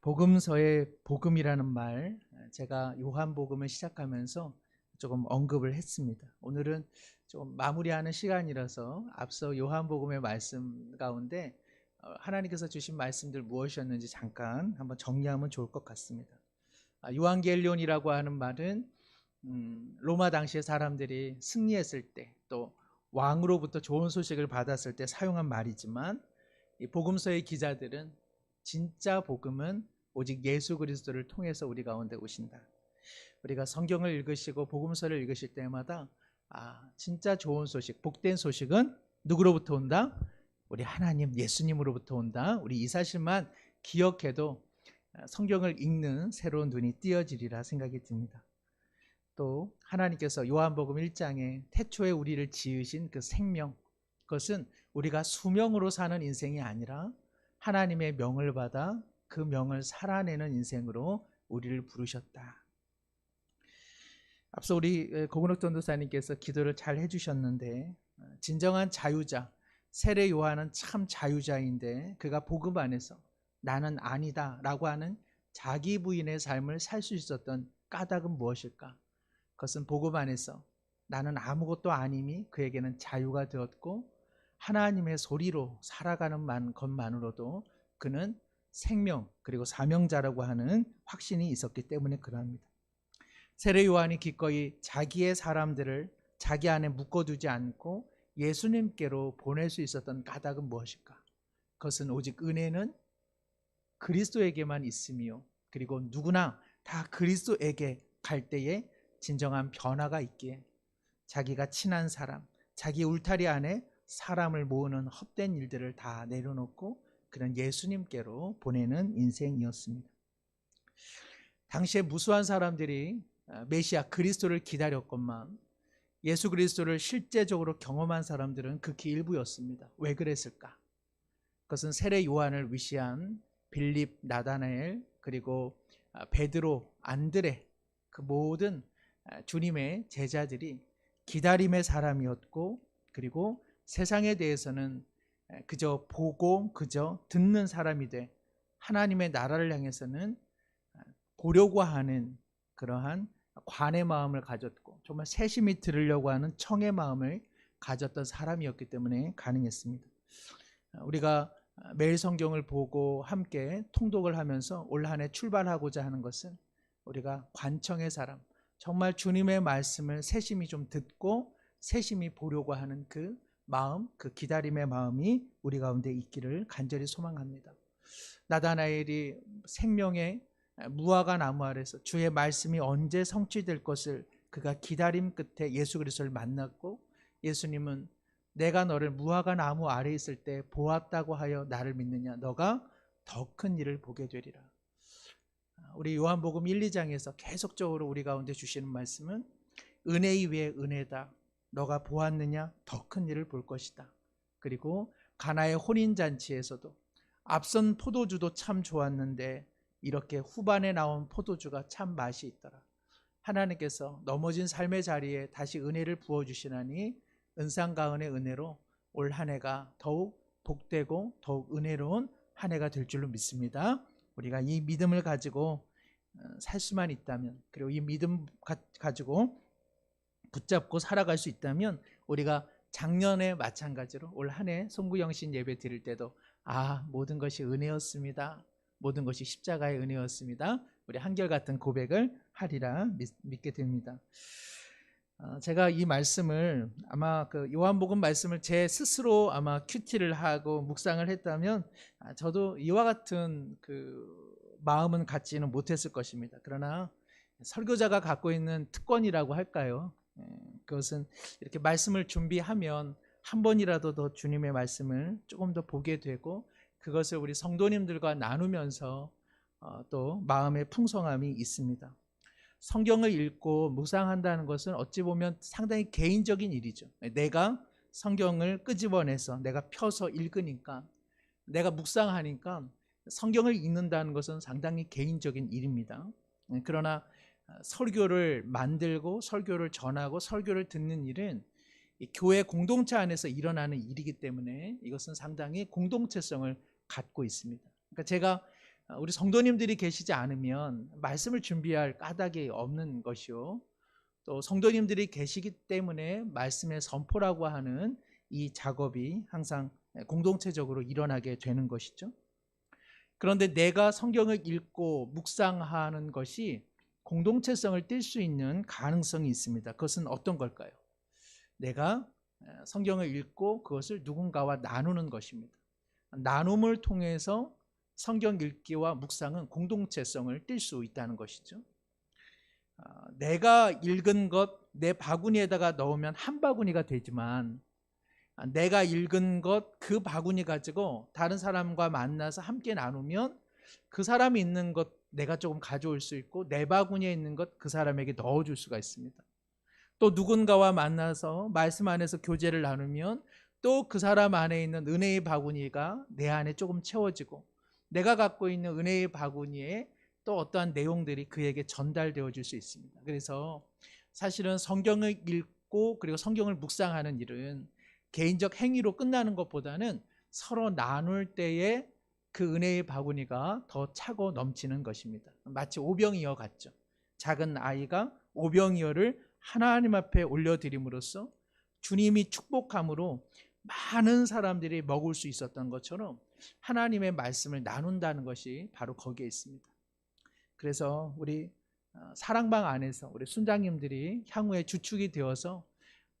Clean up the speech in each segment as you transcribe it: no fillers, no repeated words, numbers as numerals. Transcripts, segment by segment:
복음서의 복음이라는 말, 제가 요한복음을 시작하면서 조금 언급을 했습니다. 오늘은 좀 마무리하는 시간이라서 앞서 요한복음의 말씀 가운데 하나님께서 주신 말씀들 무엇이었는지 잠깐 한번 정리하면 좋을 것 같습니다. 요한겔리온이라고 하는 말은 로마 당시의 사람들이 승리했을 때, 또 왕으로부터 좋은 소식을 받았을 때 사용한 말이지만, 이 복음서의 기자들은 진짜 복음은 오직 예수 그리스도를 통해서 우리 가운데 오신다. 우리가 성경을 읽으시고 복음서를 읽으실 때마다 진짜 좋은 소식, 복된 소식은 누구로부터 온다? 우리 하나님 예수님으로부터 온다. 우리 이 사실만 기억해도 성경을 읽는 새로운 눈이 띄어지리라 생각이 듭니다. 또 하나님께서 요한복음 1장에 태초에 우리를 지으신 그 생명, 그것은 우리가 수명으로 사는 인생이 아니라 하나님의 명을 받아 그 명을 살아내는 인생으로 우리를 부르셨다. 앞서 우리 고근옥 전도사님께서 기도를 잘 해주셨는데, 진정한 자유자, 세례 요한은 참 자유자인데 그가 복음 안에서 나는 아니다 라고 하는 자기 부인의 삶을 살 수 있었던 까닭은 무엇일까? 그것은 복음 안에서 나는 아무것도 아님이 그에게는 자유가 되었고, 하나님의 소리로 살아가는 것만으로도 그는 생명 그리고 사명자라고 하는 확신이 있었기 때문에 그러합니다. 세례 요한이 기꺼이 자기의 사람들을 자기 안에 묶어두지 않고 예수님께로 보낼 수 있었던 까닭은 무엇일까? 그것은 오직 은혜는 그리스도에게만 있으며, 그리고 누구나 다 그리스도에게 갈 때에 진정한 변화가 있기에 자기가 친한 사람, 자기 울타리 안에 사람을 모으는 헛된 일들을 다 내려놓고 그는 예수님께로 보내는 인생이었습니다. 당시에 무수한 사람들이 메시아 그리스도를 기다렸건만 예수 그리스도를 실제적으로 경험한 사람들은 극히 일부였습니다. 왜 그랬을까? 그것은 세례 요한을 위시한 빌립, 나다나엘, 그리고 베드로, 안드레, 그 모든 주님의 제자들이 기다림의 사람이었고, 그리고 세상에 대해서는 그저 보고 그저 듣는 사람이 돼 하나님의 나라를 향해서는 보려고 하는 그러한 관의 마음을 가졌고, 정말 세심히 들으려고 하는 청의 마음을 가졌던 사람이었기 때문에 가능했습니다. 우리가 매일 성경을 보고 함께 통독을 하면서 올 한 해 출발하고자 하는 것은 우리가 관청의 사람, 정말 주님의 말씀을 세심히 좀 듣고 세심히 보려고 하는 그 마음, 그 기다림의 마음이 우리 가운데 있기를 간절히 소망합니다. 나다나엘이 생명의 무화과 나무 아래서 주의 말씀이 언제 성취될 것을 그가 기다림 끝에 예수 그리스도를 만났고, 예수님은 내가 너를 무화과 나무 아래 있을 때 보았다고 하여 나를 믿느냐? 너가 더 큰 일을 보게 되리라. 우리 요한복음 1, 2장에서 계속적으로 우리 가운데 주시는 말씀은 은혜 위에 은혜다. 너가 보았느냐? 더 큰 일을 볼 것이다. 그리고 가나의 혼인잔치에서도 앞선 포도주도 참 좋았는데 이렇게 후반에 나온 포도주가 참 맛이 있더라. 하나님께서 넘어진 삶의 자리에 다시 은혜를 부어주시나니 은상가은의 은혜로 올 한 해가 더욱 복되고 더욱 은혜로운 한 해가 될 줄로 믿습니다. 우리가 이 믿음을 가지고 살 수만 있다면, 그리고 이 믿음 가지고 붙잡고 살아갈 수 있다면, 우리가 작년에 마찬가지로 올 한 해 송구영신 예배 드릴 때도 모든 것이 은혜였습니다, 모든 것이 십자가의 은혜였습니다, 우리 한결같은 고백을 하리라 믿게 됩니다. 제가 이 말씀을 아마 그 요한복음 말씀을 제 스스로 아마 큐티를 하고 묵상을 했다면 저도 이와 같은 그 마음은 갖지는 못했을 것입니다. 그러나 설교자가 갖고 있는 특권이라고 할까요? 그것은 이렇게 말씀을 준비하면 한 번이라도 더 주님의 말씀을 조금 더 보게 되고, 그것을 우리 성도님들과 나누면서 또 마음의 풍성함이 있습니다. 성경을 읽고 묵상한다는 것은 어찌 보면 상당히 개인적인 일이죠. 내가 성경을 끄집어내서 내가 펴서 읽으니까, 내가 묵상하니까 성경을 읽는다는 것은 상당히 개인적인 일입니다. 그러나 설교를 만들고 설교를 전하고 설교를 듣는 일은 교회 공동체 안에서 일어나는 일이기 때문에 이것은 상당히 공동체성을 갖고 있습니다. 그러니까 제가 우리 성도님들이 계시지 않으면 말씀을 준비할 까닭이 없는 것이요. 또 성도님들이 계시기 때문에 말씀의 선포라고 하는 이 작업이 항상 공동체적으로 일어나게 되는 것이죠. 그런데 내가 성경을 읽고 묵상하는 것이 공동체성을 띌 수 있는 가능성이 있습니다. 그것은 어떤 걸까요? 내가 성경을 읽고 그것을 누군가와 나누는 것입니다. 나눔을 통해서 성경 읽기와 묵상은 공동체성을 띌 수 있다는 것이죠. 내가 읽은 것 내 바구니에다가 넣으면 한 바구니가 되지만, 내가 읽은 것 그 바구니 가지고 다른 사람과 만나서 함께 나누면 그 사람이 있는 것 내가 조금 가져올 수 있고, 내 바구니에 있는 것 그 사람에게 넣어줄 수가 있습니다. 또 누군가와 만나서 말씀 안에서 교제를 나누면 또 그 사람 안에 있는 은혜의 바구니가 내 안에 조금 채워지고, 내가 갖고 있는 은혜의 바구니에 또 어떠한 내용들이 그에게 전달되어 줄 수 있습니다. 그래서 사실은 성경을 읽고 그리고 성경을 묵상하는 일은 개인적 행위로 끝나는 것보다는 서로 나눌 때에 그 은혜의 바구니가 더 차고 넘치는 것입니다. 마치 오병이어 같죠. 작은 아이가 오병이어를 하나님 앞에 올려드림으로써 주님이 축복함으로 많은 사람들이 먹을 수 있었던 것처럼 하나님의 말씀을 나눈다는 것이 바로 거기에 있습니다. 그래서 우리 사랑방 안에서 우리 순장님들이 향후에 주축이 되어서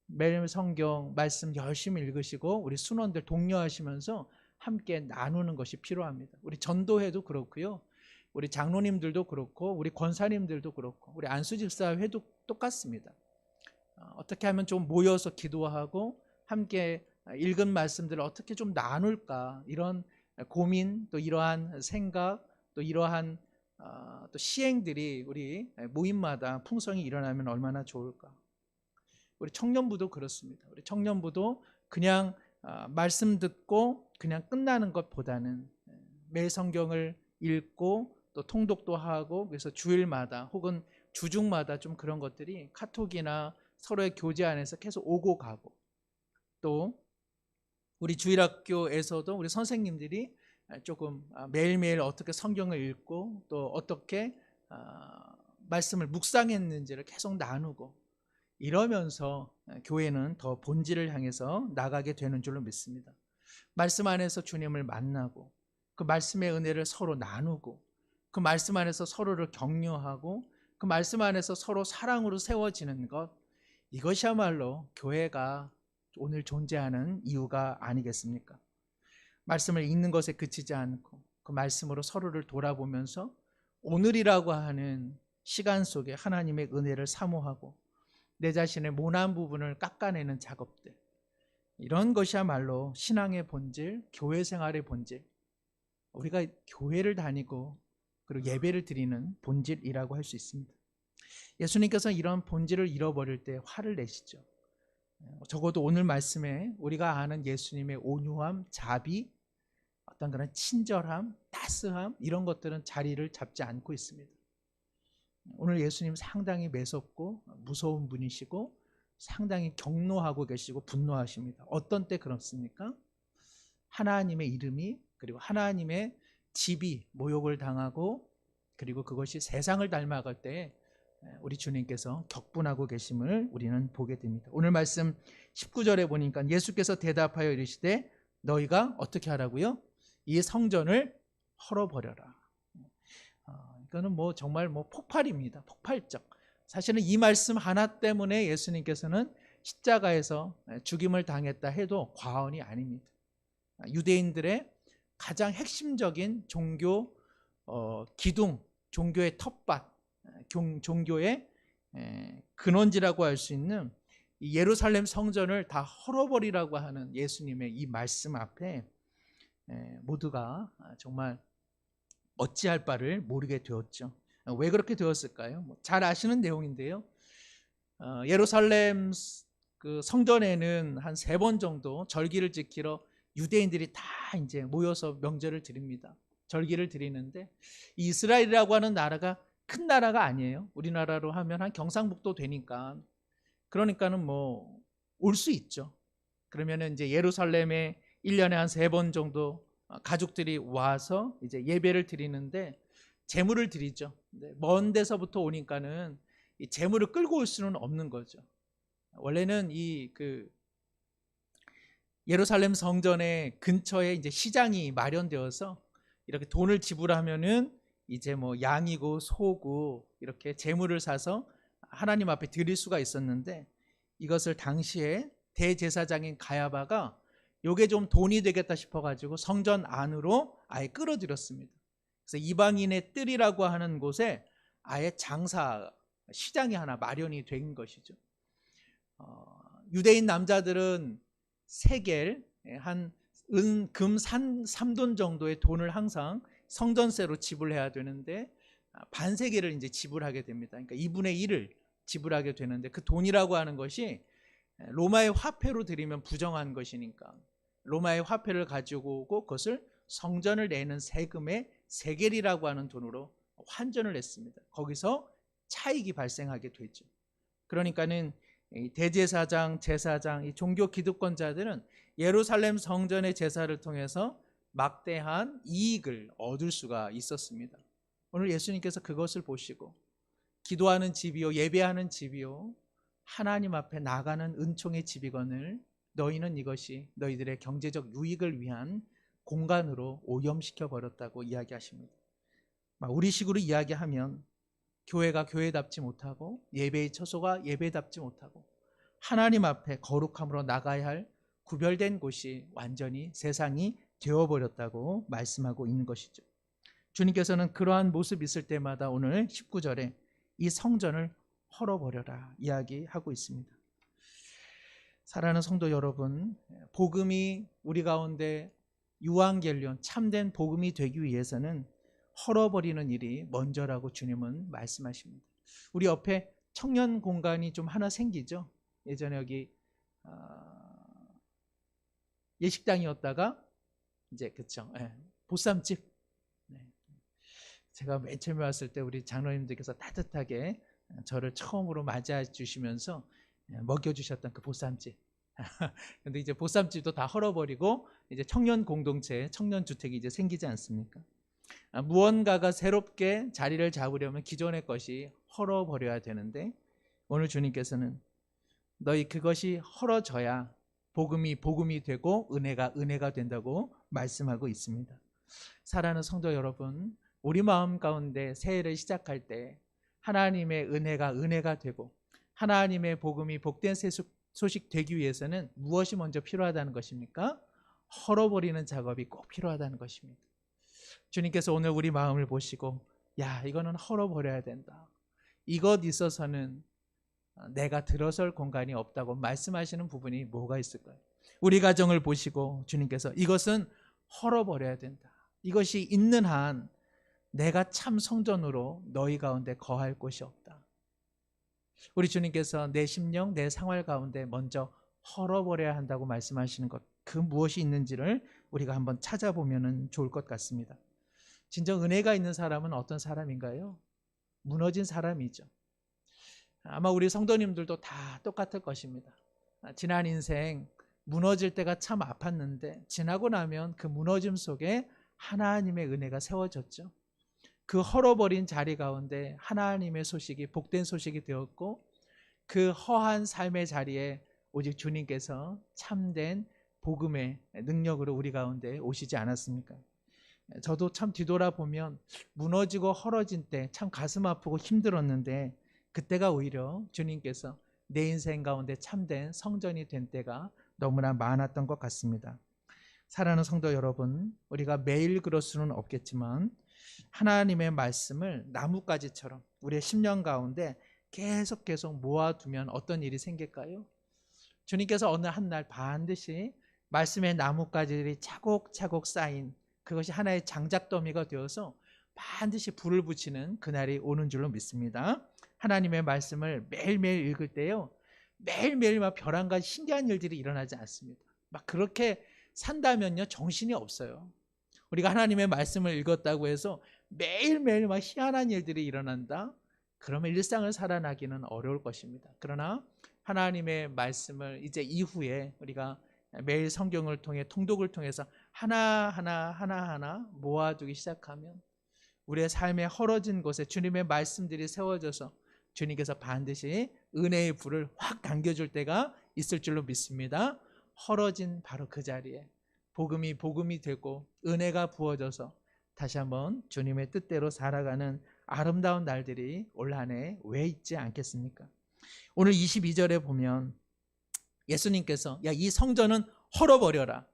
매일 성경 말씀 열심히 읽으시고 우리 순원들 독려하시면서 함께 나누는 것이 필요합니다. 우리 전도회도 그렇고요, 우리 장로님들도 그렇고, 우리 권사님들도 그렇고, 우리 안수집사회도 똑같습니다. 어떻게 하면 좀 모여서 기도하고 함께 읽은 말씀들을 어떻게 좀 나눌까, 이런 고민, 또 이러한 생각, 또 이러한 또 시행들이 우리 모임마다 풍성히 일어나면 얼마나 좋을까. 우리 청년부도 그렇습니다. 우리 청년부도 그냥 말씀 듣고 그냥 끝나는 것보다는 매 성경을 읽고 또 통독도 하고, 그래서 주일마다 혹은 주중마다 좀 그런 것들이 카톡이나 서로의 교제 안에서 계속 오고 가고, 또 우리 주일학교에서도 우리 선생님들이 조금 매일매일 어떻게 성경을 읽고 또 어떻게 말씀을 묵상했는지를 계속 나누고, 이러면서 교회는 더 본질을 향해서 나가게 되는 줄로 믿습니다. 말씀 안에서 주님을 만나고 그 말씀의 은혜를 서로 나누고, 그 말씀 안에서 서로를 격려하고, 그 말씀 안에서 서로 사랑으로 세워지는 것, 이것이야말로 교회가 오늘 존재하는 이유가 아니겠습니까? 말씀을 읽는 것에 그치지 않고 그 말씀으로 서로를 돌아보면서 오늘이라고 하는 시간 속에 하나님의 은혜를 사모하고 내 자신의 모난 부분을 깎아내는 작업들, 이런 것이야말로 신앙의 본질, 교회 생활의 본질, 우리가 교회를 다니고 그리고 예배를 드리는 본질이라고 할 수 있습니다. 예수님께서 이런 본질을 잃어버릴 때 화를 내시죠. 적어도 오늘 말씀에 우리가 아는 예수님의 온유함, 자비, 어떤 그런 친절함, 따스함, 이런 것들은 자리를 잡지 않고 있습니다. 오늘 예수님 상당히 매섭고 무서운 분이시고 상당히 격노하고 계시고 분노하십니다. 어떤 때 그렇습니까? 하나님의 이름이, 그리고 하나님의 집이 모욕을 당하고, 그리고 그것이 세상을 닮아갈 때 우리 주님께서 격분하고 계심을 우리는 보게 됩니다. 오늘 말씀 19절에 보니까 예수께서 대답하여 이르시되 너희가 어떻게 하라고요? 이 성전을 헐어버려라. 이거는 정말 폭발입니다. 폭발적. 사실은 이 말씀 하나 때문에 예수님께서는 십자가에서 죽임을 당했다 해도 과언이 아닙니다. 유대인들의 가장 핵심적인 종교 기둥, 종교의 텃밭, 종교의 근원지라고 할 수 있는 이 예루살렘 성전을 다 헐어버리라고 하는 예수님의 이 말씀 앞에 모두가 정말 어찌할 바를 모르게 되었죠. 왜 그렇게 되었을까요? 잘 아시는 내용인데요. 예루살렘 그 성전에는 한 3번 정도 절기를 지키러 유대인들이 다 이제 모여서 명절을 드립니다. 절기를 드리는데, 이스라엘이라고 하는 나라가 큰 나라가 아니에요. 우리나라로 하면 한 경상북도 되니까. 그러니까는 올 수 있죠. 그러면은 이제 예루살렘에 1년에 한 3번 정도 가족들이 와서 이제 예배를 드리는데 제물을 드리죠. 먼 데서부터 오니까는 이 제물을 끌고 올 수는 없는 거죠. 원래는 예루살렘 성전의 근처에 이제 시장이 마련되어서 이렇게 돈을 지불하면은 이제 뭐 양이고 소고 이렇게 제물을 사서 하나님 앞에 드릴 수가 있었는데, 이것을 당시에 대제사장인 가야바가 요게 좀 돈이 되겠다 싶어가지고 성전 안으로 아예 끌어들였습니다. 그래서 이방인의 뜰이라고 하는 곳에 아예 장사 시장이 하나 마련이 된 것이죠. 유대인 남자들은 세겔, 한 은, 금 3돈 정도의 돈을 항상 성전세로 지불해야 되는데 반세겔을 이제 지불하게 됩니다. 그러니까 2분의 1을 지불하게 되는데, 그 돈이라고 하는 것이 로마의 화폐로 드리면 부정한 것이니까 로마의 화폐를 가지고 오고 그것을 성전을 내는 세금의 세겔이라고 하는 돈으로 환전을 했습니다. 거기서 차익이 발생하게 되죠. 그러니까는 대제사장, 제사장, 이 종교 기득권자들은 예루살렘 성전의 제사를 통해서 막대한 이익을 얻을 수가 있었습니다. 오늘 예수님께서 그것을 보시고 기도하는 집이요 예배하는 집이요 하나님 앞에 나가는 은총의 집이거늘 너희는 이것이 너희들의 경제적 유익을 위한 공간으로 오염시켜 버렸다고 이야기하십니다. 우리식으로 이야기하면 교회가 교회답지 못하고 예배의 처소가 예배답지 못하고 하나님 앞에 거룩함으로 나가야 할 구별된 곳이 완전히 세상이 되어버렸다고 말씀하고 있는 것이죠. 주님께서는 그러한 모습이 있을 때마다 오늘 19절에 이 성전을 헐어버려라 이야기하고 있습니다. 사랑하는 성도 여러분, 복음이 우리 가운데 유앙겔리온 참된 복음이 되기 위해서는 헐어버리는 일이 먼저라고 주님은 말씀하십니다. 우리 옆에 청년 공간이 좀 하나 생기죠. 예전에 여기 예식당이었다가 이제 그쵸, 보쌈집. 제가 맨 처음에 왔을 때 우리 장로님들께서 따뜻하게 저를 처음으로 맞이해 주시면서 먹여주셨던 그 보쌈집. 근데 이제 보쌈집도 다 헐어버리고 이제 청년 공동체, 청년 주택이 이제 생기지 않습니까? 무언가가 새롭게 자리를 잡으려면 기존의 것이 헐어버려야 되는데, 오늘 주님께서는 너희 그것이 헐어져야 복음이 되고 은혜가 된다고 말씀하고 있습니다. 사랑하는 성도 여러분, 우리 마음 가운데 새해를 시작할 때 하나님의 은혜가 되고 하나님의 복음이 복된 소식 되기 위해서는 무엇이 먼저 필요하다는 것입니까? 헐어버리는 작업이 꼭 필요하다는 것입니다. 주님께서 오늘 우리 마음을 보시고 이거는 헐어버려야 된다, 이것 있어서는 내가 들어설 공간이 없다고 말씀하시는 부분이 뭐가 있을까요? 우리 가정을 보시고 주님께서 이것은 헐어버려야 된다, 이것이 있는 한 내가 참 성전으로 너희 가운데 거할 곳이 없다. 우리 주님께서 내 심령, 내 생활 가운데 먼저 헐어버려야 한다고 말씀하시는 것, 그 무엇이 있는지를 우리가 한번 찾아보면 좋을 것 같습니다. 진정 은혜가 있는 사람은 어떤 사람인가요? 무너진 사람이죠. 아마 우리 성도님들도 다 똑같을 것입니다. 지난 인생 무너질 때가 참 아팠는데 지나고 나면 그 무너짐 속에 하나님의 은혜가 세워졌죠. 그 헐어버린 자리 가운데 하나님의 소식이 복된 소식이 되었고, 그 허한 삶의 자리에 오직 주님께서 참된 복음의 능력으로 우리 가운데 오시지 않았습니까? 저도 참 뒤돌아보면 무너지고 헐어진 때 참 가슴 아프고 힘들었는데, 그때가 오히려 주님께서 내 인생 가운데 참된 성전이 된 때가 너무나 많았던 것 같습니다. 사랑하는 성도 여러분, 우리가 매일 그럴 수는 없겠지만 하나님의 말씀을 나뭇가지처럼 우리의 심령 가운데 계속 모아두면 어떤 일이 생길까요? 주님께서 어느 한 날 반드시 말씀의 나뭇가지들이 차곡차곡 쌓인 그것이 하나의 장작더미가 되어서 반드시 불을 붙이는 그날이 오는 줄로 믿습니다. 하나님의 말씀을 매일매일 읽을 때요, 매일매일 막 별한 가지 신기한 일들이 일어나지 않습니다. 막 그렇게 산다면요 정신이 없어요. 우리가 하나님의 말씀을 읽었다고 해서 매일매일 막 희한한 일들이 일어난다? 그러면 일상을 살아나기는 어려울 것입니다. 그러나 하나님의 말씀을 이제 이후에 우리가 매일 성경을 통해 통독을 통해서 하나하나 모아두기 시작하면 우리의 삶의 헐어진 곳에 주님의 말씀들이 세워져서 주님께서 반드시 은혜의 불을 확 당겨줄 때가 있을 줄로 믿습니다. 헐어진 바로 그 자리에 복음이 되고 은혜가 부어져서 다시 한번 주님의 뜻대로 살아가는 아름다운 날들이 올 한 해 왜 있지 않겠습니까? 오늘 22절에 보면 예수님께서 야, 이 성전은 헐어버려라.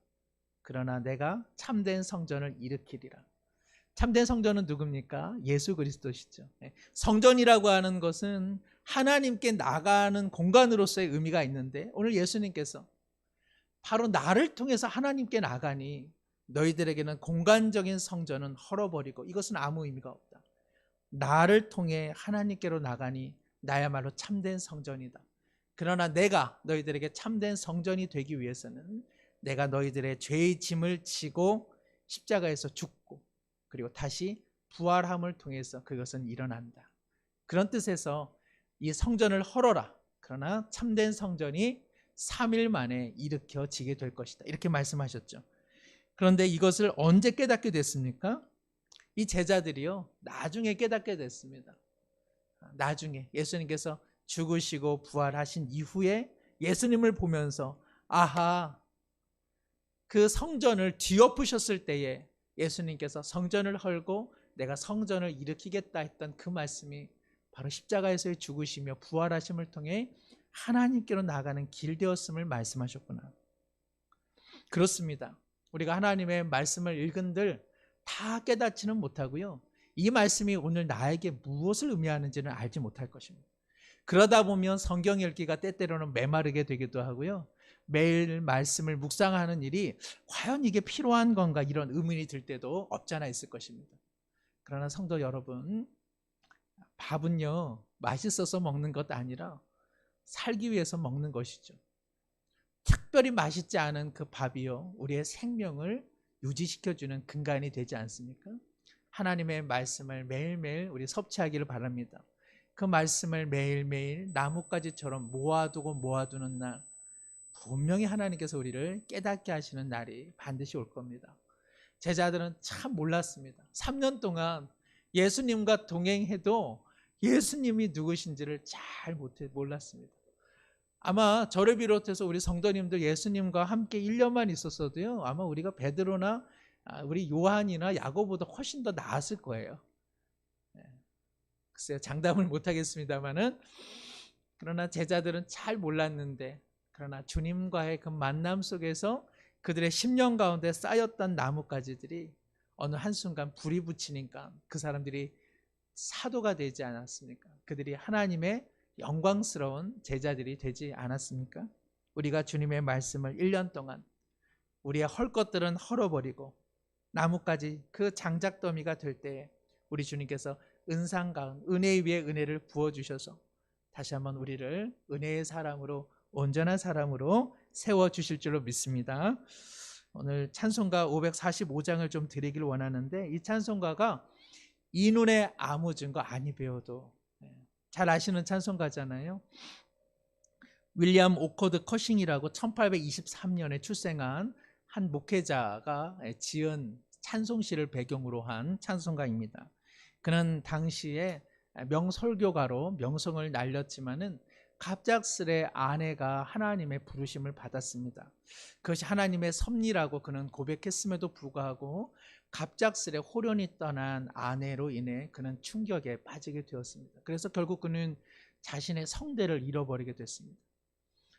그러나 내가 참된 성전을 일으키리라. 참된 성전은 누굽니까? 예수 그리스도시죠. 성전이라고 하는 것은 하나님께 나가는 공간으로서의 의미가 있는데 오늘 예수님께서 바로 나를 통해서 하나님께 나가니 너희들에게는 공간적인 성전은 헐어버리고 이것은 아무 의미가 없다. 나를 통해 하나님께로 나가니 나야말로 참된 성전이다. 그러나 내가 너희들에게 참된 성전이 되기 위해서는 내가 너희들의 죄의 짐을 지고 십자가에서 죽고 그리고 다시 부활함을 통해서 그것은 일어난다. 그런 뜻에서 이 성전을 헐어라. 그러나 참된 성전이 3일 만에 일으켜지게 될 것이다. 이렇게 말씀하셨죠. 그런데 이것을 언제 깨닫게 됐습니까? 이 제자들이요, 나중에 깨닫게 됐습니다. 나중에 예수님께서 죽으시고 부활하신 이후에 예수님을 보면서 아하, 그 성전을 뒤엎으셨을 때에 예수님께서 성전을 헐고 내가 성전을 일으키겠다 했던 그 말씀이 바로 십자가에서의 죽으시며 부활하심을 통해 하나님께로 나가는 길 되었음을 말씀하셨구나. 그렇습니다. 우리가 하나님의 말씀을 읽은들 다 깨닫지는 못하고요. 이 말씀이 오늘 나에게 무엇을 의미하는지는 알지 못할 것입니다. 그러다 보면 성경 읽기가 때때로는 메마르게 되기도 하고요. 매일 말씀을 묵상하는 일이 과연 이게 필요한 건가 이런 의문이 들 때도 없잖아 있을 것입니다. 그러나 성도 여러분, 밥은요 맛있어서 먹는 것 아니라 살기 위해서 먹는 것이죠. 특별히 맛있지 않은 그 밥이요 우리의 생명을 유지시켜주는 근간이 되지 않습니까? 하나님의 말씀을 매일매일 우리 섭취하기를 바랍니다. 그 말씀을 매일매일 나뭇가지처럼 모아두는 날 분명히 하나님께서 우리를 깨닫게 하시는 날이 반드시 올 겁니다. 제자들은 참 몰랐습니다. 3년 동안 예수님과 동행해도 예수님이 누구신지를 잘 몰랐습니다. 아마 저를 비롯해서 우리 성도님들 예수님과 함께 1년만 있었어도요 아마 우리가 베드로나 우리 요한이나 야고보다 훨씬 더 나았을 거예요. 글쎄요, 장담을 못하겠습니다만은 그러나 제자들은 잘 몰랐는데 그러나 주님과의 그 만남 속에서 그들의 10년 가운데 쌓였던 나뭇가지들이 어느 한순간 불이 붙이니까 그 사람들이 사도가 되지 않았습니까? 그들이 하나님의 영광스러운 제자들이 되지 않았습니까? 우리가 주님의 말씀을 1년 동안 우리의 헐 것들은 헐어버리고 나뭇가지 그 장작더미가 될 때에 우리 주님께서 은상가운 은혜 위에 은혜를 부어주셔서 다시 한번 우리를 은혜의 사람으로 온전한 사람으로 세워주실 줄로 믿습니다. 오늘 찬송가 545장을 좀 드리길 원하는데 이 찬송가가 이 눈에 아무 증거 아니 배워도 잘 아시는 찬송가잖아요. 윌리엄 오코드 커싱이라고 1823년에 출생한 한 목회자가 지은 찬송시를 배경으로 한 찬송가입니다. 그는 당시에 명설교가로 명성을 날렸지만은 갑작스레 아내가 하나님의 부르심을 받았습니다. 그것이 하나님의 섭리라고 그는 고백했음에도 불구하고 갑작스레 홀연히 떠난 아내로 인해 그는 충격에 빠지게 되었습니다. 그래서 결국 그는 자신의 성대를 잃어버리게 됐습니다.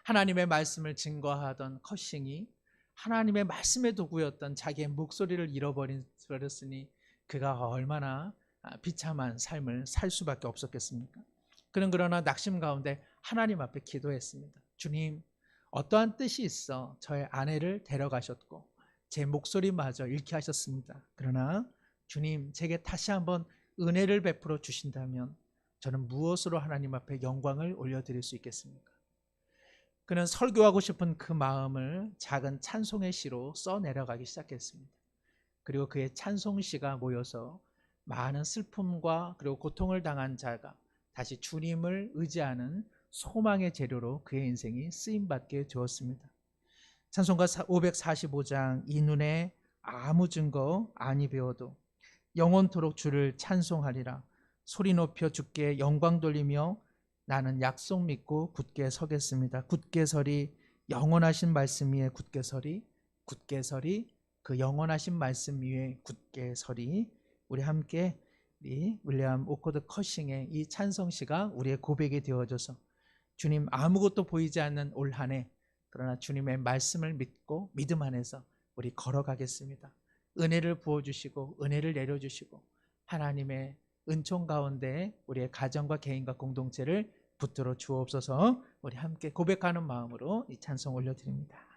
하나님의 말씀을 증거하던 커싱이 하나님의 말씀의 도구였던 자기의 목소리를 잃어버렸으니 그가 얼마나 비참한 삶을 살 수밖에 없었겠습니까? 그는 그러나 낙심 가운데 하나님 앞에 기도했습니다. 주님, 어떠한 뜻이 있어 저의 아내를 데려가셨고 제 목소리마저 잃게 하셨습니다. 그러나 주님, 제게 다시 한번 은혜를 베풀어 주신다면 저는 무엇으로 하나님 앞에 영광을 올려드릴 수 있겠습니까? 그는 설교하고 싶은 그 마음을 작은 찬송의 시로 써내려가기 시작했습니다. 그리고 그의 찬송시가 모여서 많은 슬픔과 그리고 고통을 당한 자가 다시 주님을 의지하는 소망의 재료로 그의 인생이 쓰임받게 되었습니다. 찬송가 545장 이 눈에 아무 증거 아니 배워도 영원토록 주를 찬송하리라. 소리 높여 주께 영광 돌리며 나는 약속 믿고 굳게 서겠습니다. 굳게 서리, 영원하신 말씀 위에 굳게 서리, 굳게 서리, 그 영원하신 말씀 위에 굳게 서리. 우리 함께 이 윌리엄 오코드 커싱의 이 찬송시가 우리의 고백이 되어줘서 주님, 아무것도 보이지 않는 올 한 해, 그러나 주님의 말씀을 믿고 믿음 안에서 우리 걸어가겠습니다. 은혜를 부어주시고 은혜를 내려주시고 하나님의 은총 가운데 우리의 가정과 개인과 공동체를 붙들어 주옵소서. 우리 함께 고백하는 마음으로 이 찬송 올려드립니다.